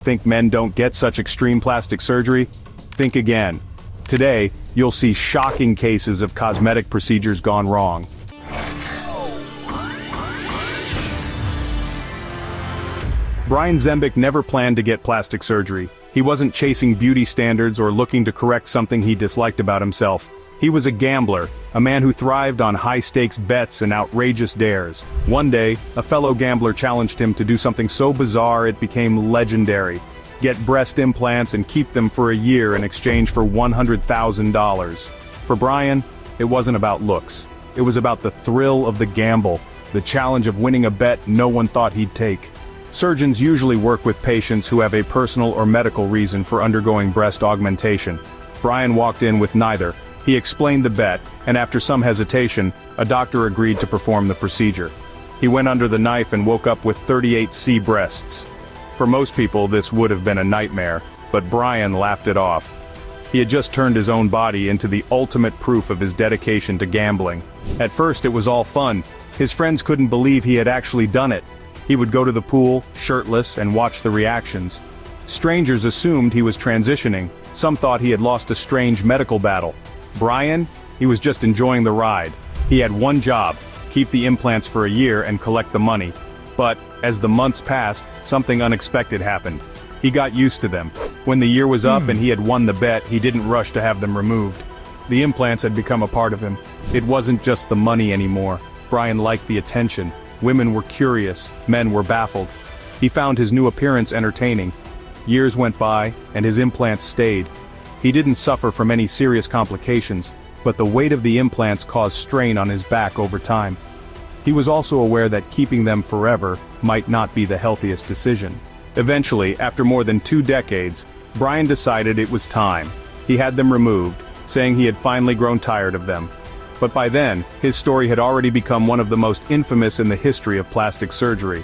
Think men don't get such extreme plastic surgery? Think again. Today, you'll see shocking cases of cosmetic procedures gone wrong. Brian Zembic never planned to get plastic surgery. He wasn't chasing beauty standards or looking to correct something he disliked about himself. He was a gambler, a man who thrived on high-stakes bets and outrageous dares. One day, a fellow gambler challenged him to do something so bizarre it became legendary. Get breast implants and keep them for a year in exchange for $100,000. For Brian, it wasn't about looks. It was about the thrill of the gamble, the challenge of winning a bet no one thought he'd take. Surgeons usually work with patients who have a personal or medical reason for undergoing breast augmentation. Brian walked in with neither. He explained the bet, and after some hesitation, a doctor agreed to perform the procedure. He went under the knife and woke up with 38C breasts. For most people, this would have been a nightmare, but Brian laughed it off. He had just turned his own body into the ultimate proof of his dedication to gambling. At first, it was all fun. His friends couldn't believe he had actually done it. He would go to the pool, shirtless, and watch the reactions. Strangers assumed he was transitioning. Some thought he had lost a strange medical battle. Brian? He was just enjoying the ride. He had one job: keep the implants for a year and collect the money. But, as the months passed, something unexpected happened. He got used to them. When the year was up and he had won the bet, he didn't rush to have them removed. The implants had become a part of him. It wasn't just the money anymore. Brian liked the attention. Women were curious, men were baffled. He found his new appearance entertaining. Years went by, and his implants stayed. He didn't suffer from any serious complications, but the weight of the implants caused strain on his back over time. He was also aware that keeping them forever might not be the healthiest decision. Eventually, after more than 2 decades, Brian decided it was time. He had them removed, saying he had finally grown tired of them. But by then, his story had already become one of the most infamous in the history of plastic surgery.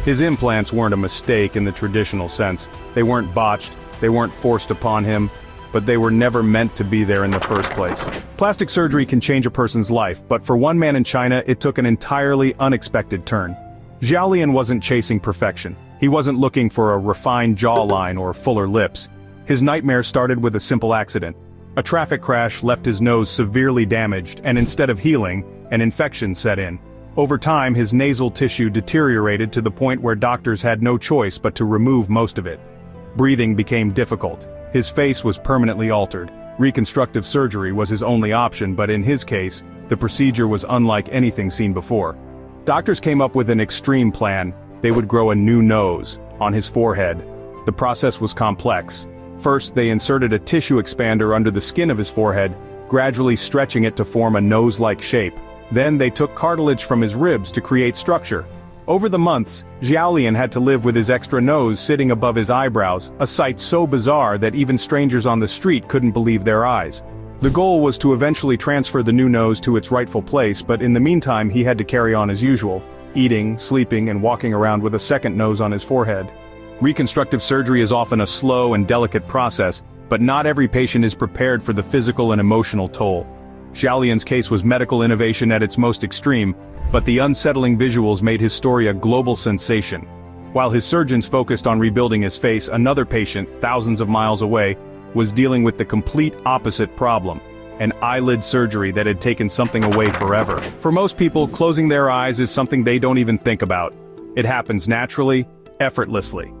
His implants weren't a mistake in the traditional sense. They weren't botched, they weren't forced upon him, but they were never meant to be there in the first place. Plastic surgery can change a person's life, but for one man in China, it took an entirely unexpected turn. Xiaolian wasn't chasing perfection. He wasn't looking for a refined jawline or fuller lips. His nightmare started with a simple accident. A traffic crash left his nose severely damaged, and instead of healing, an infection set in. Over time, his nasal tissue deteriorated to the point where doctors had no choice but to remove most of it. Breathing became difficult. His face was permanently altered. Reconstructive surgery was his only option, but in his case, the procedure was unlike anything seen before. Doctors came up with an extreme plan. They would grow a new nose on his forehead. The process was complex. First, they inserted a tissue expander under the skin of his forehead, gradually stretching it to form a nose-like shape. Then they took cartilage from his ribs to create structure. Over the months, Xiaolian had to live with his extra nose sitting above his eyebrows, a sight so bizarre that even strangers on the street couldn't believe their eyes. The goal was to eventually transfer the new nose to its rightful place, but in the meantime he had to carry on as usual, eating, sleeping, and walking around with a second nose on his forehead. Reconstructive surgery is often a slow and delicate process, but not every patient is prepared for the physical and emotional toll. Xiaolian's case was medical innovation at its most extreme, but the unsettling visuals made his story a global sensation. While his surgeons focused on rebuilding his face, another patient, thousands of miles away, was dealing with the complete opposite problem: an eyelid surgery that had taken something away forever. For most people, closing their eyes is something they don't even think about. It happens naturally, effortlessly.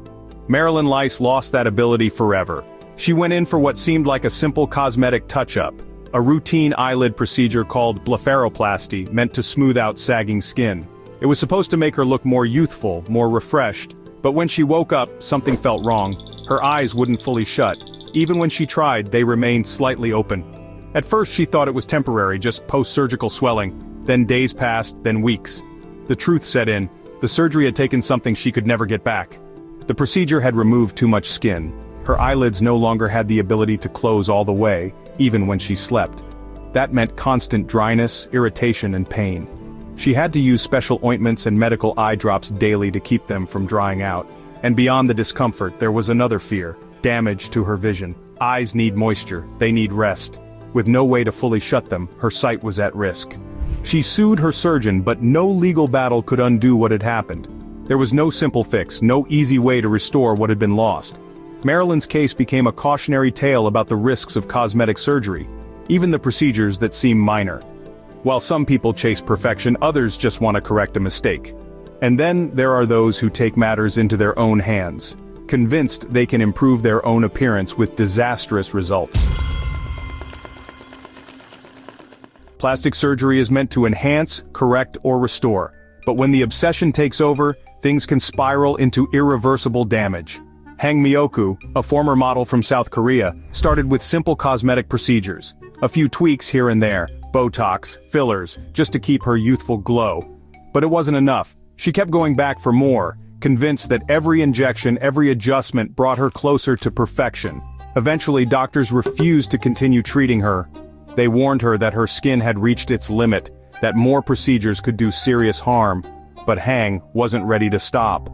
Marilyn Lice lost that ability forever. She went in for what seemed like a simple cosmetic touch-up, a routine eyelid procedure called blepharoplasty, meant to smooth out sagging skin. It was supposed to make her look more youthful, more refreshed, but when she woke up, something felt wrong. Her eyes wouldn't fully shut. Even when she tried, they remained slightly open. At first she thought it was temporary, just post-surgical swelling. Then days passed, then weeks. The truth set in. The surgery had taken something she could never get back. The procedure had removed too much skin. Her eyelids no longer had the ability to close all the way, even when she slept. That meant constant dryness, irritation, and pain. She had to use special ointments and medical eye drops daily to keep them from drying out. And beyond the discomfort, there was another fear: damage to her vision. Eyes need moisture, they need rest. With no way to fully shut them, her sight was at risk. She sued her surgeon, but no legal battle could undo what had happened. There was no simple fix, no easy way to restore what had been lost. Marilyn's case became a cautionary tale about the risks of cosmetic surgery, even the procedures that seem minor. While some people chase perfection, others just want to correct a mistake. And then there are those who take matters into their own hands, convinced they can improve their own appearance with disastrous results. Plastic surgery is meant to enhance, correct, or restore. But when the obsession takes over, things can spiral into irreversible damage. Hang Mioku, a former model from South Korea, started with simple cosmetic procedures. A few tweaks here and there, Botox, fillers, just to keep her youthful glow. But it wasn't enough. She kept going back for more, convinced that every injection, every adjustment brought her closer to perfection. Eventually, doctors refused to continue treating her. They warned her that her skin had reached its limit, that more procedures could do serious harm. But Hang wasn't ready to stop.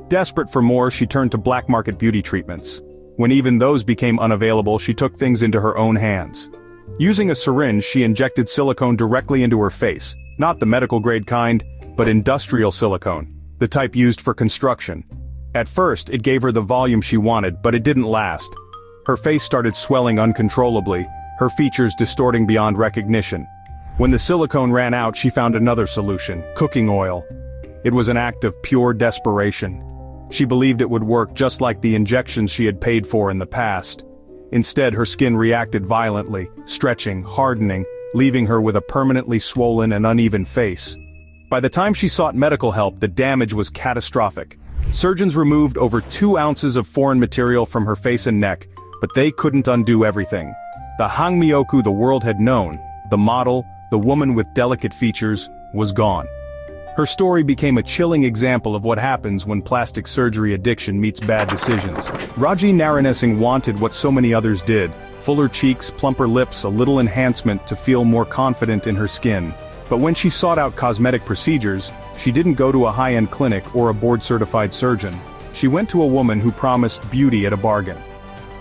Desperate for more, she turned to black market beauty treatments. When even those became unavailable, she took things into her own hands. Using a syringe, she injected silicone directly into her face, not the medical-grade kind, but industrial silicone, the type used for construction. At first, it gave her the volume she wanted, but it didn't last. Her face started swelling uncontrollably, her features distorting beyond recognition. When the silicone ran out, she found another solution: cooking oil. It was an act of pure desperation. She believed it would work just like the injections she had paid for in the past. Instead, her skin reacted violently, stretching, hardening, leaving her with a permanently swollen and uneven face. By the time she sought medical help, the damage was catastrophic. Surgeons removed over 2 ounces of foreign material from her face and neck, but they couldn't undo everything. The Hang Mioku the world had known, the model, the woman with delicate features, was gone. Her story became a chilling example of what happens when plastic surgery addiction meets bad decisions. Raji Naranesing wanted what so many others did: fuller cheeks, plumper lips, a little enhancement to feel more confident in her skin. But when she sought out cosmetic procedures, she didn't go to a high-end clinic or a board-certified surgeon. She went to a woman who promised beauty at a bargain.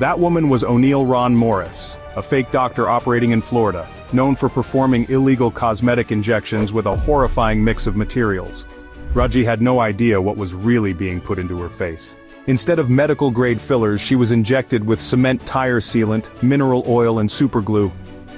That woman was O'Neill Ron Morris, a fake doctor operating in Florida, known for performing illegal cosmetic injections with a horrifying mix of materials. Raji had no idea what was really being put into her face. Instead of medical-grade fillers, she was injected with cement tire sealant, mineral oil and superglue.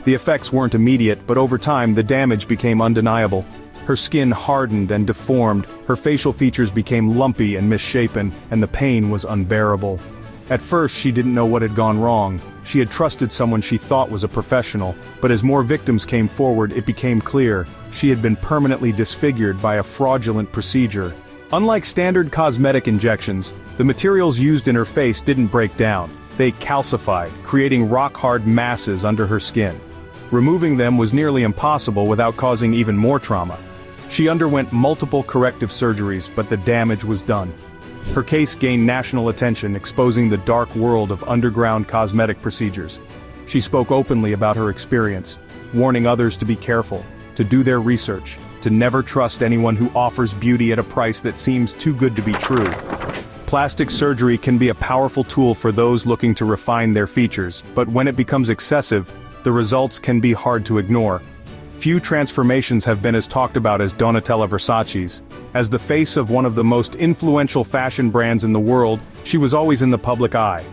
The effects weren't immediate, but over time the damage became undeniable. Her skin hardened and deformed, her facial features became lumpy and misshapen, and the pain was unbearable. At first she didn't know what had gone wrong. She had trusted someone she thought was a professional, but as more victims came forward, it became clear she had been permanently disfigured by a fraudulent procedure. Unlike standard cosmetic injections, the materials used in her face didn't break down. They calcified, creating rock-hard masses under her skin. Removing them was nearly impossible without causing even more trauma. She underwent multiple corrective surgeries, but the damage was done. Her case gained national attention, exposing the dark world of underground cosmetic procedures. She spoke openly about her experience, warning others to be careful, to do their research, to never trust anyone who offers beauty at a price that seems too good to be true. Plastic surgery can be a powerful tool for those looking to refine their features, but when it becomes excessive, the results can be hard to ignore. Few transformations have been as talked about as Donatella Versace's. As the face of one of the most influential fashion brands in the world, she was always in the public eye.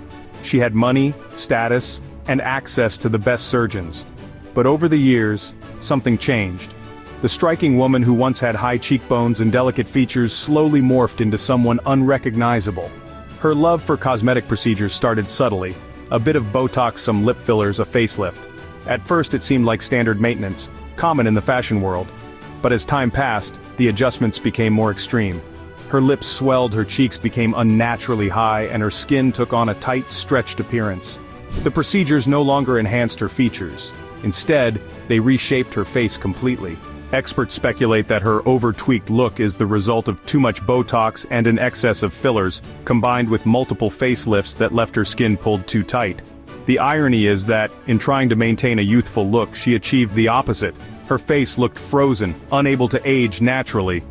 She had money, status, and access to the best surgeons. But over the years, something changed. The striking woman who once had high cheekbones and delicate features slowly morphed into someone unrecognizable. Her love for cosmetic procedures started subtly: a bit of Botox, some lip fillers, a facelift. At first it seemed like standard maintenance, common in the fashion world. But as time passed, the adjustments became more extreme. Her lips swelled, her cheeks became unnaturally high, and her skin took on a tight, stretched appearance. The procedures no longer enhanced her features. Instead, they reshaped her face completely. Experts speculate that her over-tweaked look is the result of too much Botox and an excess of fillers, combined with multiple facelifts that left her skin pulled too tight. The irony is that, in trying to maintain a youthful look, she achieved the opposite. Her face looked frozen, unable to age naturally.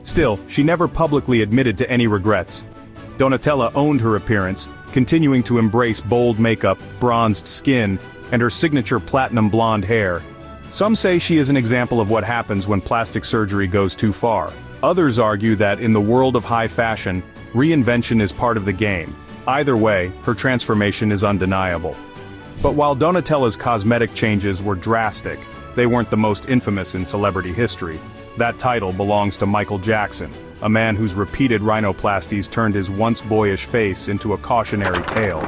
Still, she never publicly admitted to any regrets. Donatella owned her appearance, continuing to embrace bold makeup, bronzed skin, and her signature platinum blonde hair. Some say she is an example of what happens when plastic surgery goes too far. Others argue that in the world of high fashion, reinvention is part of the game. Either way, her transformation is undeniable. But while Donatella's cosmetic changes were drastic, they weren't the most infamous in celebrity history. That title belongs to Michael Jackson, a man whose repeated rhinoplasties turned his once boyish face into a cautionary tale.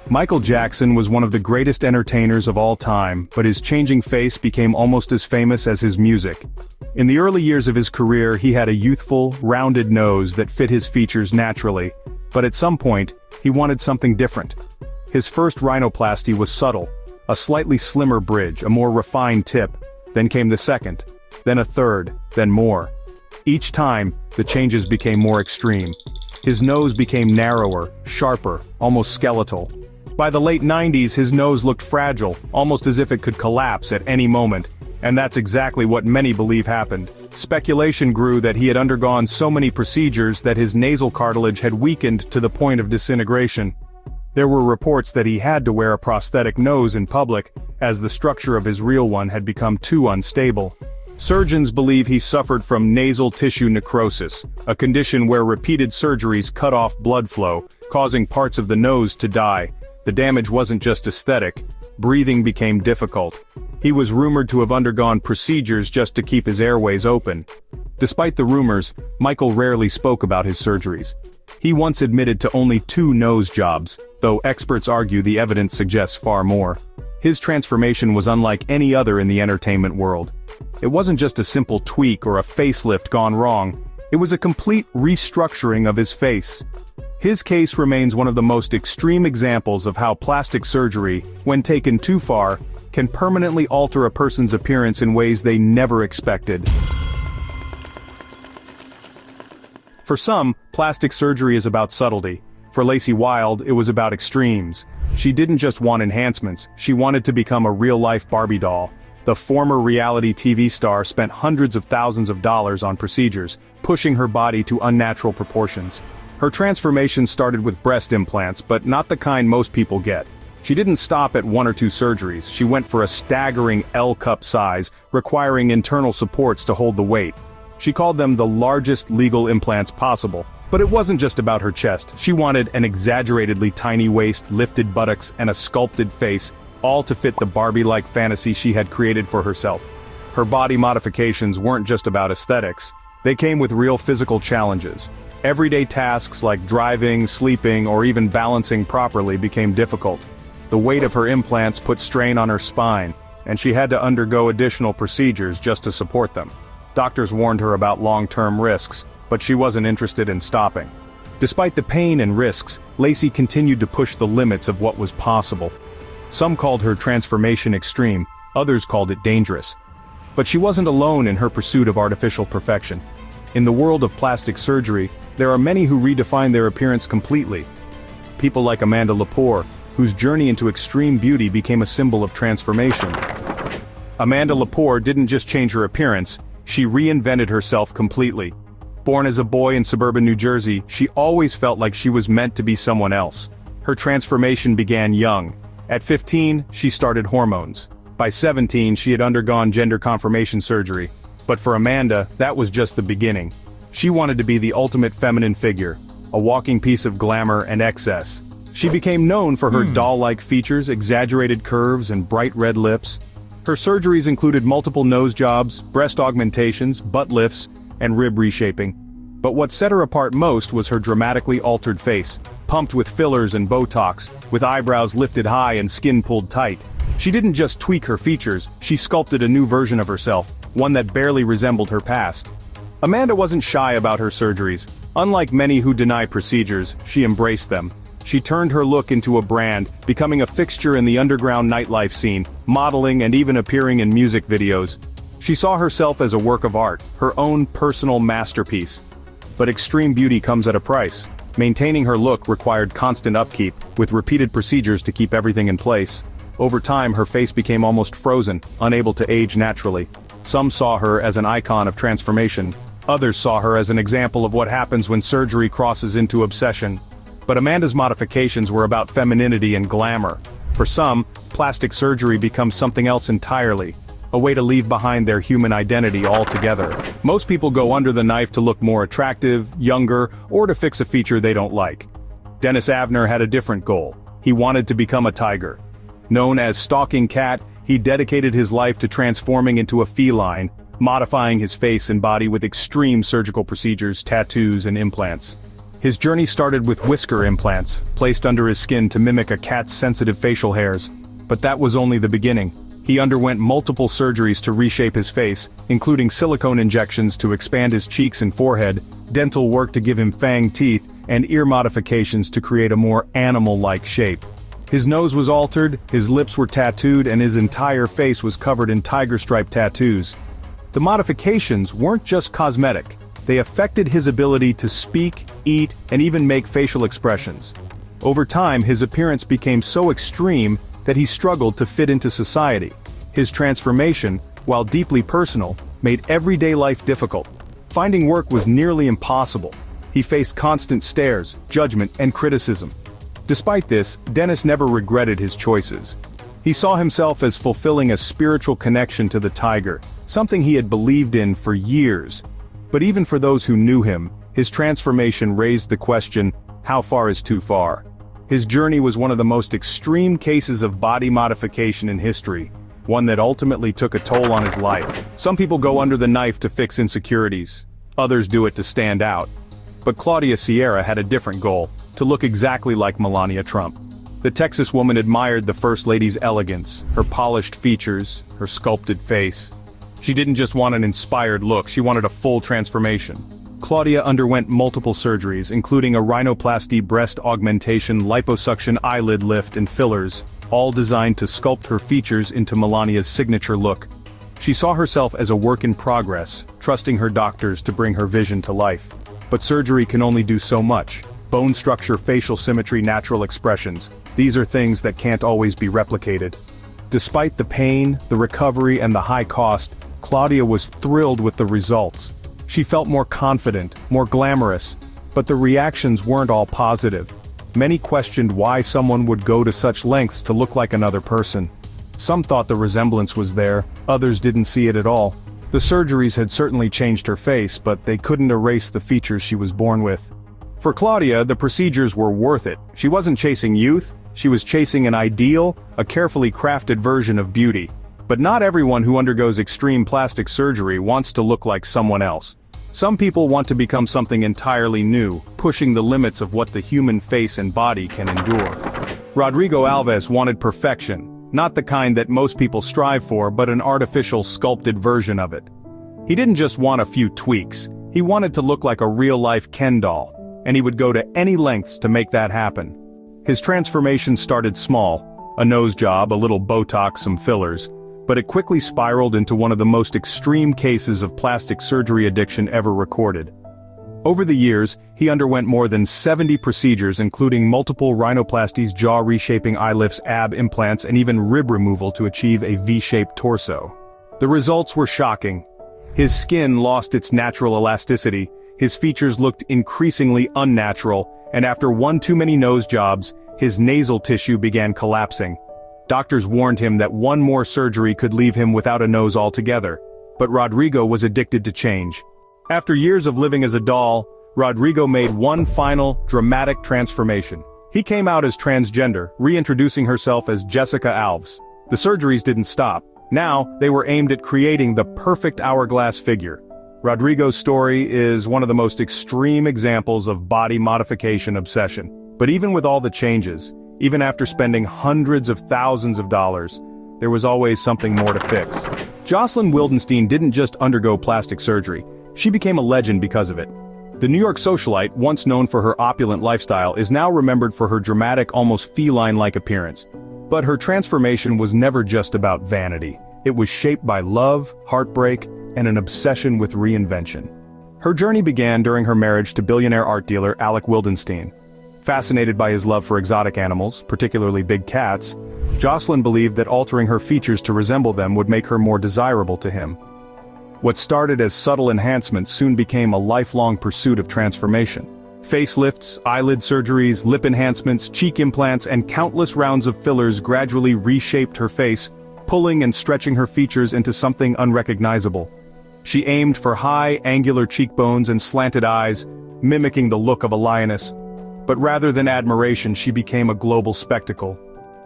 Michael Jackson was one of the greatest entertainers of all time, but his changing face became almost as famous as his music. In the early years of his career, he had a youthful, rounded nose that fit his features naturally, but at some point, he wanted something different. His first rhinoplasty was subtle, a slightly slimmer bridge, a more refined tip. Then came the second, then a third, then more. Each time, the changes became more extreme. His nose became narrower, sharper, almost skeletal. By the late 90s, his nose looked fragile, almost as if it could collapse at any moment. And that's exactly what many believe happened. Speculation grew that he had undergone so many procedures that his nasal cartilage had weakened to the point of disintegration. There were reports that he had to wear a prosthetic nose in public, as the structure of his real one had become too unstable. Surgeons believe he suffered from nasal tissue necrosis, a condition where repeated surgeries cut off blood flow, causing parts of the nose to die. The damage wasn't just aesthetic. Breathing became difficult. He was rumored to have undergone procedures just to keep his airways open. Despite the rumors, Michael rarely spoke about his surgeries. He once admitted to only 2 nose jobs, though experts argue the evidence suggests far more. His transformation was unlike any other in the entertainment world. It wasn't just a simple tweak or a facelift gone wrong. It was a complete restructuring of his face. His case remains one of the most extreme examples of how plastic surgery, when taken too far, can permanently alter a person's appearance in ways they never expected. For some, plastic surgery is about subtlety. For Lacey Wilde, it was about extremes. She didn't just want enhancements, she wanted to become a real-life Barbie doll. The former reality TV star spent hundreds of thousands of dollars on procedures, pushing her body to unnatural proportions. Her transformation started with breast implants, but not the kind most people get. She didn't stop at 1 or 2 surgeries. She went for a staggering L-cup size, requiring internal supports to hold the weight. She called them the largest legal implants possible. But it wasn't just about her chest. She wanted an exaggeratedly tiny waist, lifted buttocks, and a sculpted face, all to fit the Barbie-like fantasy she had created for herself. Her body modifications weren't just about aesthetics. They came with real physical challenges. Everyday tasks like driving, sleeping, or even balancing properly became difficult. The weight of her implants put strain on her spine, and she had to undergo additional procedures just to support them. Doctors warned her about long-term risks, but she wasn't interested in stopping. Despite the pain and risks, Lacey continued to push the limits of what was possible. Some called her transformation extreme, others called it dangerous. But she wasn't alone in her pursuit of artificial perfection. In the world of plastic surgery, there are many who redefine their appearance completely. People like Amanda Lepore, whose journey into extreme beauty became a symbol of transformation. Amanda Lepore didn't just change her appearance, she reinvented herself completely. Born as a boy in suburban New Jersey, she always felt like she was meant to be someone else. Her transformation began young. At 15, she started hormones. By 17, she had undergone gender confirmation surgery. But for Amanda, that was just the beginning. She wanted to be the ultimate feminine figure, a walking piece of glamour and excess. She became known for her doll-like features, exaggerated curves, and bright red lips. Her surgeries included multiple nose jobs, breast augmentations, butt lifts, and rib reshaping. But what set her apart most was her dramatically altered face, pumped with fillers and Botox, with eyebrows lifted high and skin pulled tight. She didn't just tweak her features, she sculpted a new version of herself, one that barely resembled her past. Amanda wasn't shy about her surgeries. Unlike many who deny procedures, she embraced them. She turned her look into a brand, becoming a fixture in the underground nightlife scene, modeling and even appearing in music videos. She saw herself as a work of art, her own personal masterpiece. But extreme beauty comes at a price. Maintaining her look required constant upkeep, with repeated procedures to keep everything in place. Over time, her face became almost frozen, unable to age naturally. Some saw her as an icon of transformation. Others saw her as an example of what happens when surgery crosses into obsession. But Amanda's modifications were about femininity and glamour. For some, plastic surgery becomes something else entirely. a way to leave behind their human identity altogether. Most people go under the knife to look more attractive, younger, or to fix a feature they don't like. Dennis Avner had a different goal. He wanted to become a tiger. Known as Stalking Cat, he dedicated his life to transforming into a feline, modifying his face and body with extreme surgical procedures, tattoos, and implants. His journey started with whisker implants, placed under his skin to mimic a cat's sensitive facial hairs. But that was only the beginning. He underwent multiple surgeries to reshape his face, including silicone injections to expand his cheeks and forehead, dental work to give him fang teeth, and ear modifications to create a more animal-like shape. His nose was altered, his lips were tattooed, and his entire face was covered in tiger stripe tattoos. The modifications weren't just cosmetic. They affected his ability to speak, eat, and even make facial expressions. Over time, his appearance became so extreme that he struggled to fit into society. His transformation, while deeply personal, made everyday life difficult. Finding work was nearly impossible. He faced constant stares, judgment, and criticism. Despite this, Dennis never regretted his choices. He saw himself as fulfilling a spiritual connection to the tiger, something he had believed in for years. But even for those who knew him, his transformation raised the question, how far is too far? His journey was one of the most extreme cases of body modification in history, one that ultimately took a toll on his life. Some people go under the knife to fix insecurities. Others do it to stand out. But Claudia Sierra had a different goal, to look exactly like Melania Trump. The Texas woman admired the First Lady's elegance, her polished features, her sculpted face. She didn't just want an inspired look, she wanted a full transformation. Claudia underwent multiple surgeries, including a rhinoplasty, breast augmentation, liposuction, eyelid lift, and fillers, all designed to sculpt her features into Melania's signature look. She saw herself as a work in progress, trusting her doctors to bring her vision to life. But surgery can only do so much. Bone structure, facial symmetry, natural expressions. These are things that can't always be replicated. Despite the pain, the recovery, and the high cost, Claudia was thrilled with the results. She felt more confident, more glamorous, but the reactions weren't all positive. Many questioned why someone would go to such lengths to look like another person. Some thought the resemblance was there, others didn't see it at all. The surgeries had certainly changed her face, but they couldn't erase the features she was born with. For Claudia, the procedures were worth it. She wasn't chasing youth, she was chasing an ideal, a carefully crafted version of beauty. But not everyone who undergoes extreme plastic surgery wants to look like someone else. Some people want to become something entirely new, pushing the limits of what the human face and body can endure. Rodrigo Alves wanted perfection, not the kind that most people strive for, but an artificial sculpted version of it. He didn't just want a few tweaks, he wanted to look like a real-life Ken doll, and he would go to any lengths to make that happen. His transformation started small, a nose job, a little Botox, some fillers, but it quickly spiraled into one of the most extreme cases of plastic surgery addiction ever recorded. Over the years, he underwent more than 70 procedures including multiple rhinoplasties, jaw reshaping, eye lifts, ab implants, and even rib removal to achieve a V-shaped torso. The results were shocking. His skin lost its natural elasticity, his features looked increasingly unnatural, and after one too many nose jobs, his nasal tissue began collapsing. Doctors warned him that one more surgery could leave him without a nose altogether. But Rodrigo was addicted to change. After years of living as a doll, Rodrigo made one final, dramatic transformation. He came out as transgender, reintroducing herself as Jessica Alves. The surgeries didn't stop. Now, they were aimed at creating the perfect hourglass figure. Rodrigo's story is one of the most extreme examples of body modification obsession. But even with all the changes, even after spending hundreds of thousands of dollars, there was always something more to fix. Jocelyn Wildenstein didn't just undergo plastic surgery, she became a legend because of it. The New York socialite, once known for her opulent lifestyle, is now remembered for her dramatic, almost feline-like appearance. But her transformation was never just about vanity. It was shaped by love, heartbreak, and an obsession with reinvention. Her journey began during her marriage to billionaire art dealer Alec Wildenstein. Fascinated by his love for exotic animals, particularly big cats, Jocelyn believed that altering her features to resemble them would make her more desirable to him. What started as subtle enhancements soon became a lifelong pursuit of transformation. Facelifts, eyelid surgeries, lip enhancements, cheek implants, and countless rounds of fillers gradually reshaped her face, pulling and stretching her features into something unrecognizable. She aimed for high, angular cheekbones and slanted eyes, mimicking the look of a lioness. But rather than admiration, she became a global spectacle.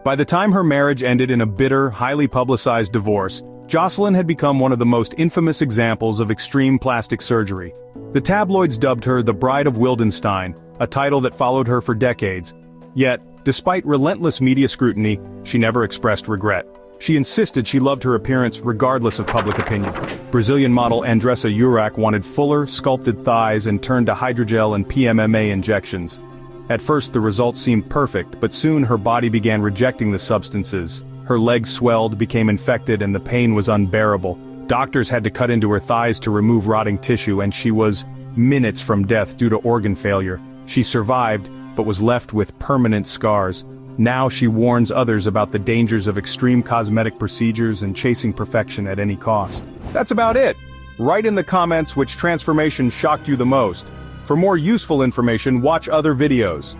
By the time her marriage ended in a bitter, highly publicized divorce, Jocelyn had become one of the most infamous examples of extreme plastic surgery. The tabloids dubbed her the Bride of Wildenstein, a title that followed her for decades. Yet, despite relentless media scrutiny, she never expressed regret. She insisted she loved her appearance regardless of public opinion. Brazilian model Andressa Urach wanted fuller, sculpted thighs and turned to hydrogel and PMMA injections. At first the results seemed perfect, but soon her body began rejecting the substances. Her legs swelled, became infected, and the pain was unbearable. Doctors had to cut into her thighs to remove rotting tissue, and she was minutes from death due to organ failure. She survived, but was left with permanent scars. Now she warns others about the dangers of extreme cosmetic procedures and chasing perfection at any cost. That's about it. Write in the comments which transformation shocked you the most. For more useful information, watch other videos.